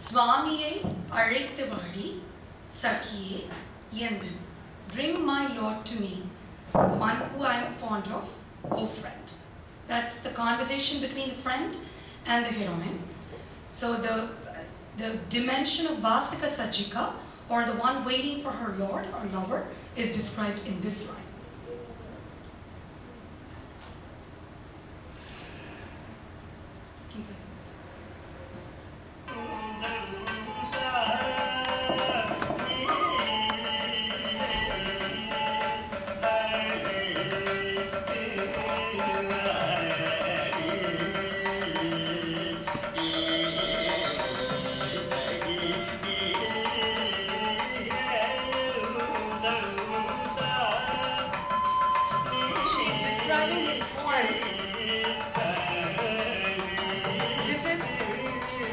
Swamiye Arittavadi Sakhiye Yendan. Bring my Lord to me, the one who I am fond of, O friend. That's the conversation between the friend and the heroine. So the dimension of Vasika Sajjika, or the one waiting for her lord or lover, is described in this line.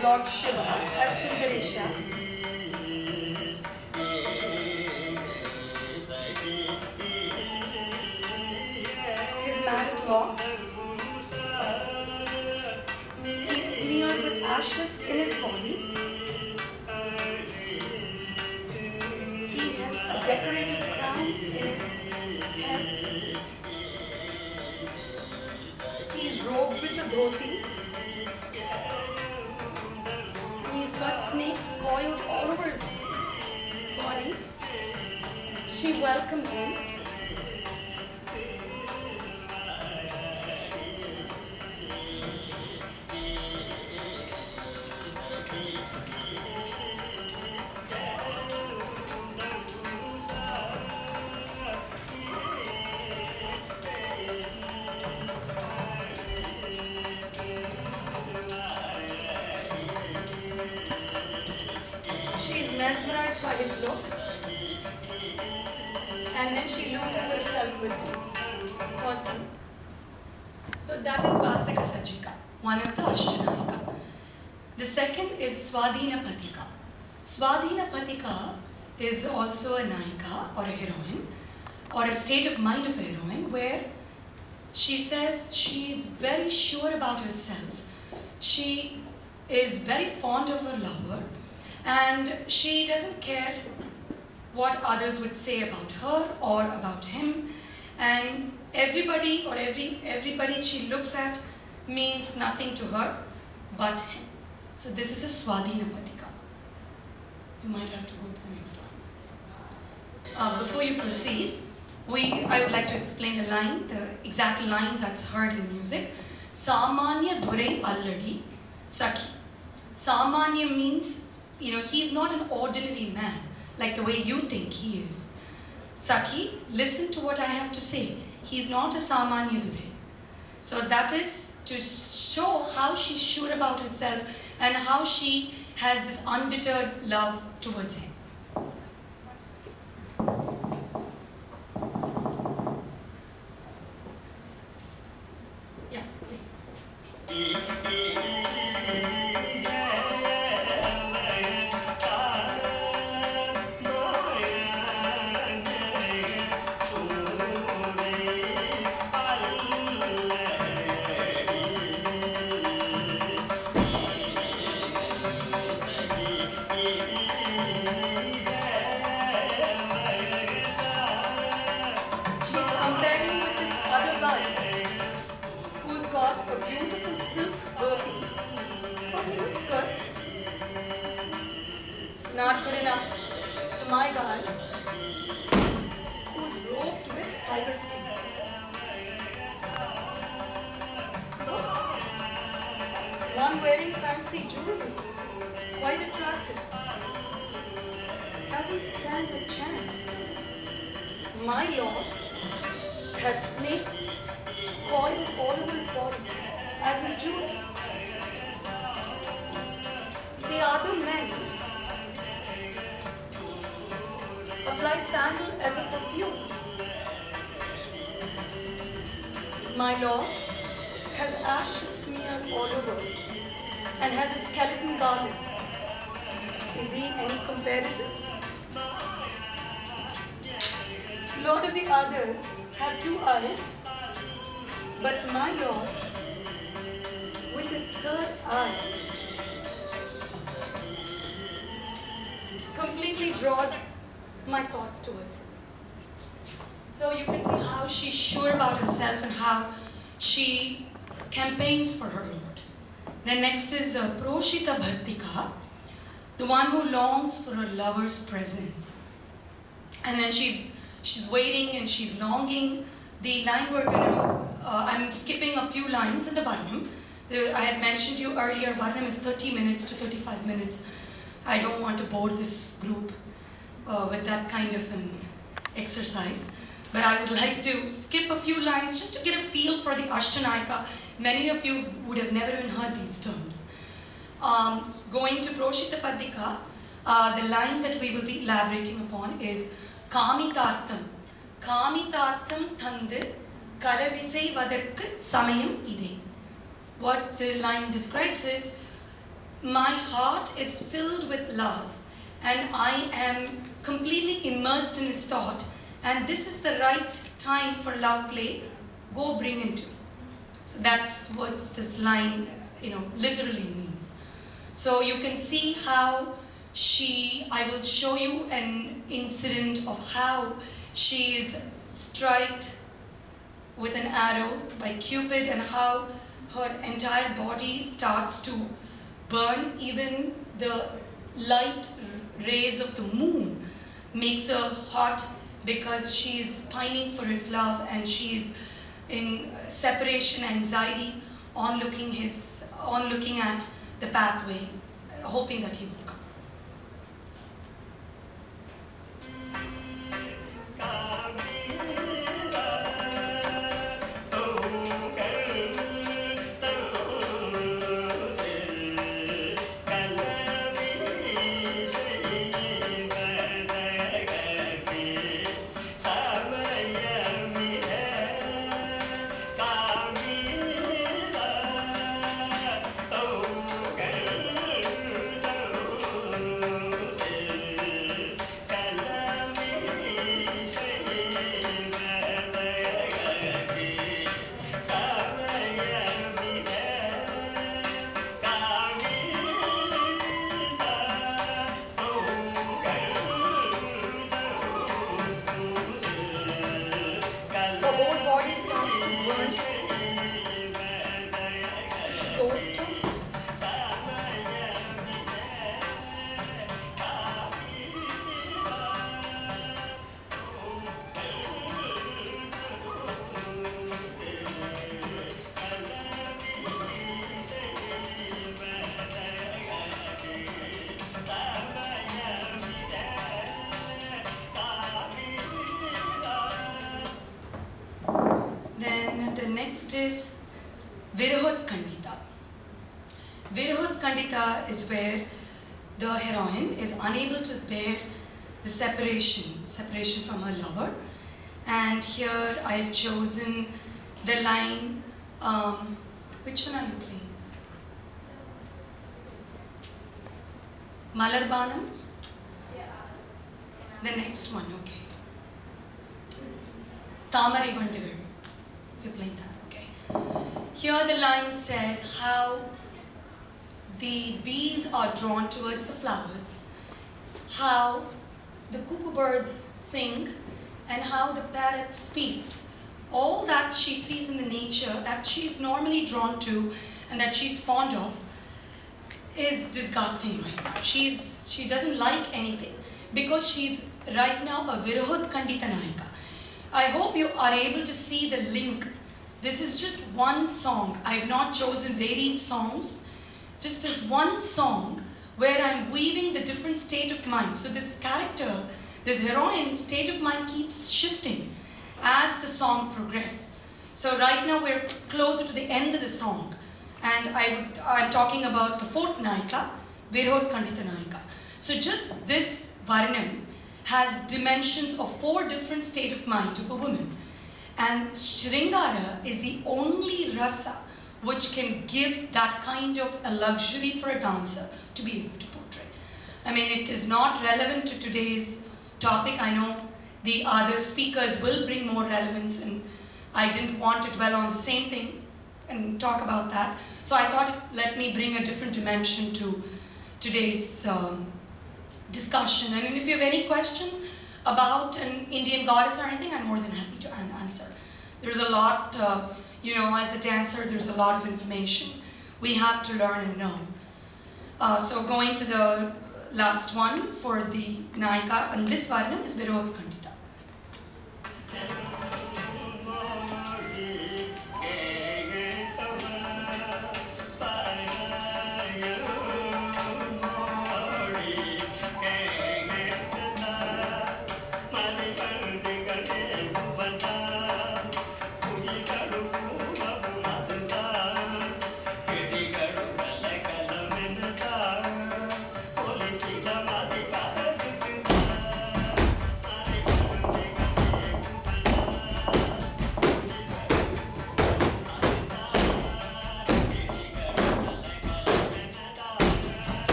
Lord Shiva as Sundaresha. His matted locks. He is smeared with ashes in his body. He has a decorated crown in his head. He is robed with the dhoti. Got snakes coiled all over his body. She welcomes him. Mesmerized by his look, and then she loses herself with him. So that is Vasika Sajjika, one of the Ashtanayika. The second is Swadhina Patika. Swadhina Patika is also a Nayika or a heroine, or a state of mind of a heroine, where she says she is very sure about herself. She is very fond of her lover, and she doesn't care what others would say about her or about him. And everybody or everybody she looks at means nothing to her but him. So this is a Swadhina Patika. You might have to go to the next line. Before you proceed, I would like to explain the line, the exact line that's heard in the music. Samanya Dhurai Alladi Sakhi. Samanya means, he's not an ordinary man, like the way you think he is. Sakhi, listen to what I have to say. He's not a Samanya Dhurai. So that is to show how she's sure about herself and how she has this undeterred love towards him. Yeah. Not good enough to my guy, who's roped with tiger skin. One wearing fancy jewelry, quite attractive. Doesn't stand a chance. My lord has snakes coiled all over his body as his jewelry. The other men apply sandal as a perfume. My lord has ashes smeared all over and has a skeleton garland. Is he any comparison? Lord of the others have 2 eyes, but my lord, with his third eye, draws my thoughts towards him. So you can see how she's sure about herself and how she campaigns for her Lord. Then next is Proshita Bhartika, the one who longs for her lover's presence. And then she's waiting and she's longing. The line we're gonna, I'm skipping a few lines in the Varnam. So I had mentioned to you earlier, Varnam is 30 minutes to 35 minutes. I don't want to bore this group with that kind of an exercise. But I would like to skip a few lines just to get a feel for the Ashtanayika. Many of you would have never even heard these terms. Going to Proshita Padika, the line that we will be elaborating upon is Kamitartham. Kamitartham thandu kalavisai vadarkku samayam ide. What the line describes is, my heart is filled with love and I am completely immersed in his thought, and this is the right time for love play. Go bring him to me. So that's what this line, literally means. So you can see how I will show you an incident of how she is struck with an arrow by Cupid and how her entire body starts to burn. Even the light rays of the moon makes her hot because she is pining for his love and she is in separation anxiety on looking at the pathway, hoping that he will come. Next is Virahot-Kandita. Virahot-Kandita is where the heroine is unable to bear the separation from her lover. And here I have chosen the line, which one are you playing? Malarbanam? Yeah. The next one, okay. Tamari Vandigal. You're playing that, okay. Here the line says how the bees are drawn towards the flowers, how the cuckoo birds sing, and how the parrot speaks. All that she sees in the nature that she's normally drawn to and that she's fond of is disgusting right now. She doesn't like anything because she's right now a Virahot Kandita Nayika. I hope you are able to see the link. This is just one song. I have not chosen varied songs. Just as one song where I'm weaving the different state of mind. So this character, this heroine's state of mind keeps shifting as the song progresses. So right now we're closer to the end of the song. And I'm talking about the fourth Nayika, Virahot Kandita Nayika. So just this Varnam has dimensions of 4 different states of mind of a woman. And Shringara is the only rasa which can give that kind of a luxury for a dancer to be able to portray. I mean, it is not relevant to today's topic. I know the other speakers will bring more relevance, and I didn't want to dwell on the same thing and talk about that. So I thought, let me bring a different dimension to today's discussion. And if you have any questions about an Indian goddess or anything, I'm more than happy to answer. There's a lot, as a dancer, there's a lot of information we have to learn and know. So going to the last one for the Nayika, and this Varnam is Virod Kandita.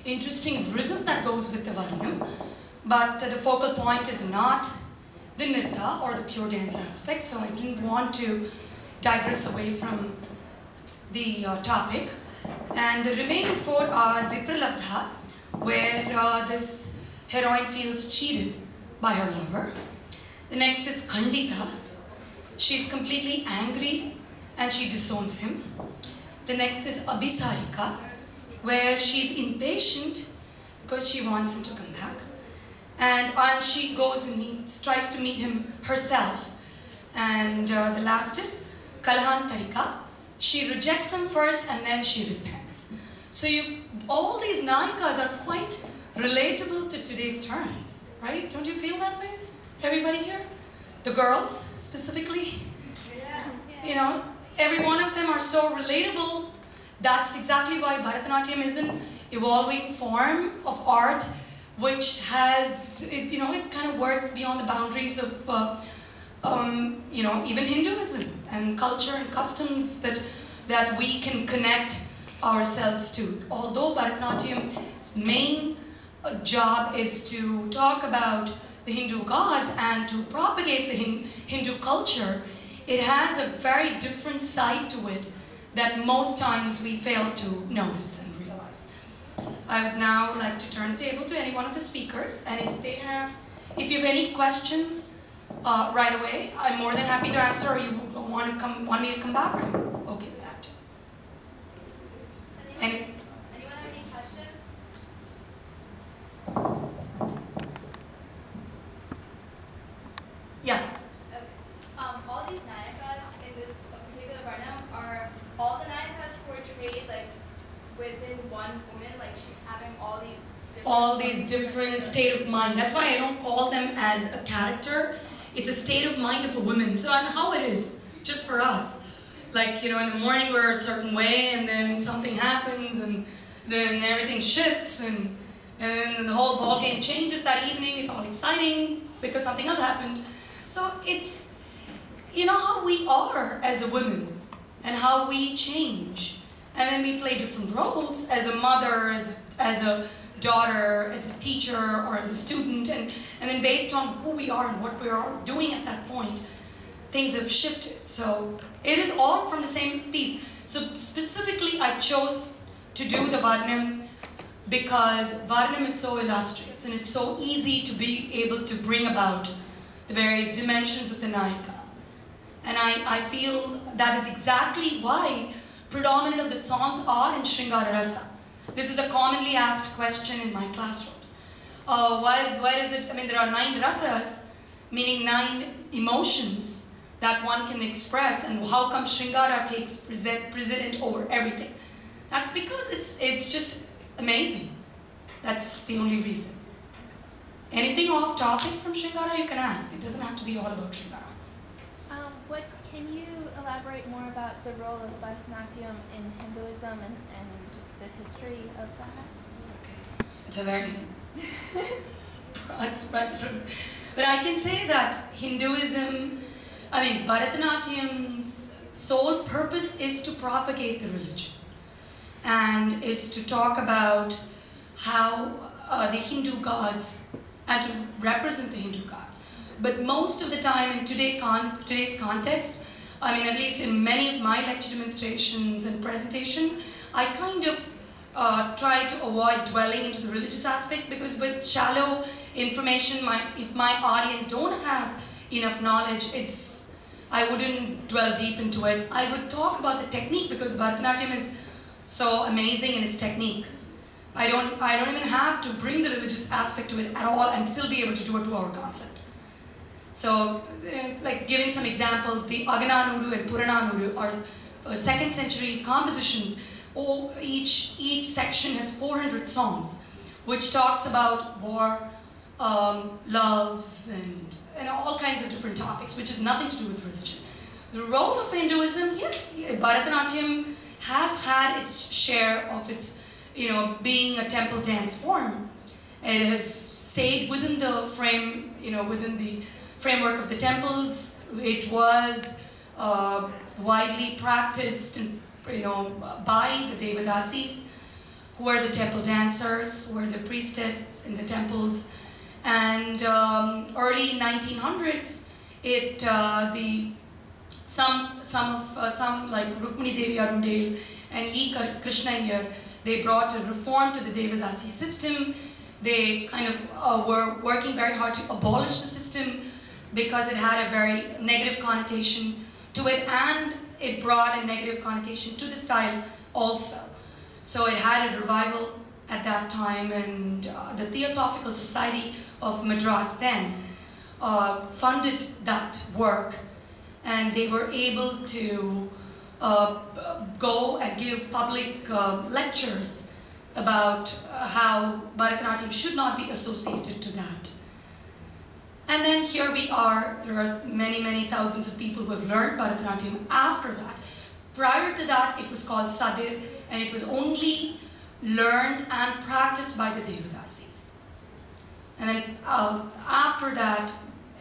Interesting rhythm that goes with the Varnam, but the focal point is not the nirta or the pure dance aspect, so I didn't want to digress away from the topic. And the remaining four are Vipralabdha, where this heroine feels cheated by her lover. The next is Khandita. She's completely angry and she disowns him. The next is Abhisarika, where she's impatient because she wants him to come back. And she goes and tries to meet him herself. And the last is Kalahantarika. She rejects him first and then she repents. So all these Nayikas are quite relatable to today's terms, right? Don't you feel that way? Everybody here? The girls, specifically? Yeah. Every one of them are so relatable. That's exactly why Bharatanatyam is an evolving form of art, which has, it kind of works beyond the boundaries of, even Hinduism and culture and customs that we can connect ourselves to. Although Bharatanatyam's main job is to talk about the Hindu gods and to propagate the Hindu culture, it has a very different side to it that most times we fail to notice and realize. I would now like to turn the table to any one of the speakers, and if you have any questions right away, I'm more than happy to answer, or you want me to come back, I'm okay with that. Anyone have any questions? Yeah. Okay. All these Nayakas in this particular Varnam, are all the Nayakas portrayed like within one woman, like she's having all these different state of mind. That's why I don't call them as a character. It's a state of mind of a woman. So and how it is, just for us. Like, in the morning we're a certain way, and then something happens, and then everything shifts, and then the whole ball game changes that evening. It's all exciting because something else happened. So it's, how we are as a woman, and how we change. And then we play different roles as a mother, as a daughter, as a teacher, or as a student. And then based on who we are and what we are doing at that point, things have shifted. So it is all from the same piece. So specifically, I chose to do the Varnam because Varnam is so illustrious, and it's so easy to be able to bring about the various dimensions of the Nayika. And I feel that is exactly why predominant of the songs are in Shringara Rasa. This is a commonly asked question in my classrooms. Why is it, there are 9 rasas, meaning 9 emotions that one can express, and how come Shringara takes precedent over everything? That's because it's just amazing. That's the only reason. Anything off topic from Shringara you can ask. It doesn't have to be all about Shringara. Can you elaborate more about the role of Bharatanatyam in Hinduism and the history of that? Okay. It's a very broad spectrum. But I can say that Bharatanatyam's sole purpose is to propagate the religion and is to talk about how the Hindu gods and to represent the Hindu gods. But most of the time in today's context, I mean, at least in many of my lecture demonstrations and presentation, I kind of try to avoid dwelling into the religious aspect, because with shallow information, if my audience don't have enough knowledge, I wouldn't dwell deep into it. I would talk about the technique, because Bharatanatyam is so amazing in its technique. I don't even have to bring the religious aspect to it at all and still be able to do a 2-hour concert. So, like giving some examples, the Agananuru and Purananuru are 2nd century compositions. Each section has 400 songs, which talks about war, love, and all kinds of different topics, which has nothing to do with religion. The role of Hinduism, yes, Bharatanatyam has had its share of its, being a temple dance form. It has stayed within the framework of the temples. It was widely practiced by the Devadasis, who were the temple dancers, who were the priestesses in the temples. And early 1900s, some like Rukmini Devi Arundale and E. Krishna Iyer, they brought a reform to the Devadasi system. They kind of were working very hard to abolish the system, because it had a very negative connotation to it, and it brought a negative connotation to the style also. So it had a revival at that time, and the Theosophical Society of Madras then funded that work, and they were able to go and give public lectures about how Bharatanatyam should not be associated to that. And then here we are, there are many, many thousands of people who have learned Bharatanatyam after that. Prior to that, it was called Sadir, and it was only learned and practiced by the Devadasis. And then after that,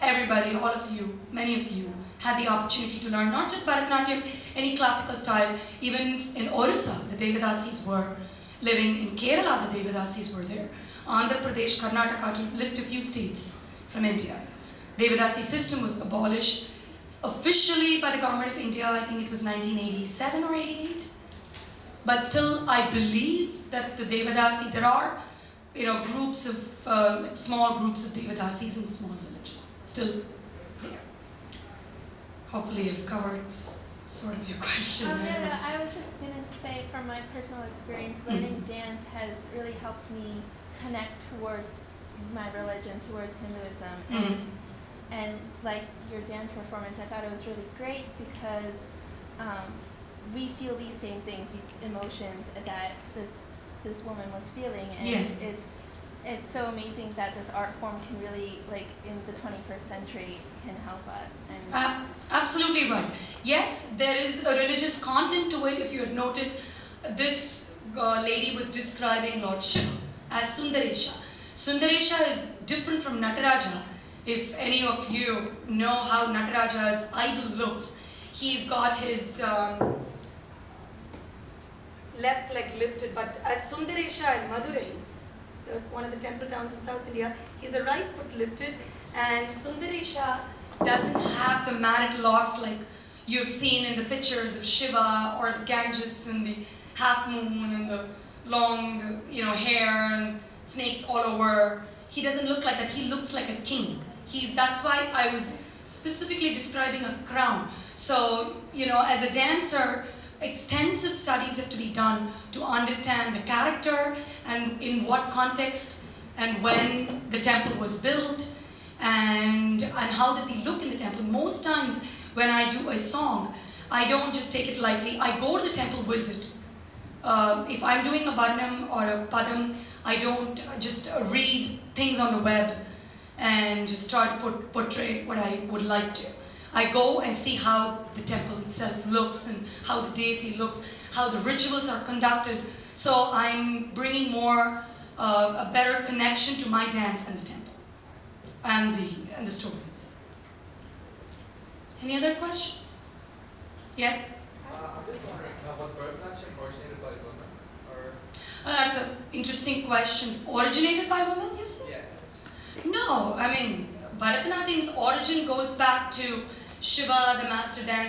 everybody, all of you, many of you, had the opportunity to learn not just Bharatanatyam, any classical style. Even in Orissa, the Devadasis were living. In Kerala, the Devadasis were there. Andhra Pradesh, Karnataka, to list a few states from India. Devadasi system was abolished officially by the government of India. I think it was 1987 or 88. But still, I believe that the Devadasi, there are, groups of, small groups of Devadasis in small villages, still there. Hopefully I've covered sort of your question. No, I was just going to say, from my personal experience, learning dance has really helped me connect towards my religion, towards Hinduism. And like your dance performance, I thought it was really great, because we feel these same things, these emotions that this woman was feeling, and yes. It's so amazing that this art form can really, like in the 21st century, can help us. And absolutely right. Yes, there is a religious content to it. If you had noticed, this lady was describing Lord Shiva as Sundaresha. Sundaresha is different from Nataraja. If any of you know how Nataraja's idol looks, he's got his left leg lifted, but as Sundaresha in Madurai, one of the temple towns in South India, he's a right foot lifted, and Sundaresha doesn't have the matted locks like you've seen in the pictures of Shiva, or the Ganges and the half moon and the long, hair and snakes all over. He doesn't look like that. He looks like a king. That's why I was specifically describing a crown. So, as a dancer, extensive studies have to be done to understand the character and in what context and when the temple was built, and how does he look in the temple. Most times when I do a song, I don't just take it lightly. I go to the temple visit. If I'm doing a varnam or a padam, I don't just read things on the web and just try to portray what I would like to. I go and see how the temple itself looks and how the deity looks, how the rituals are conducted. So I'm bringing more, a better connection to my dance and the temple and the stories. Any other questions? Yes? I'm just wondering, was Bharatanatyam originated by women? Or? That's an interesting question. Originated by women, you say? Yeah. No, I mean, Bharatanatyam's origin goes back to Shiva, the master dancer.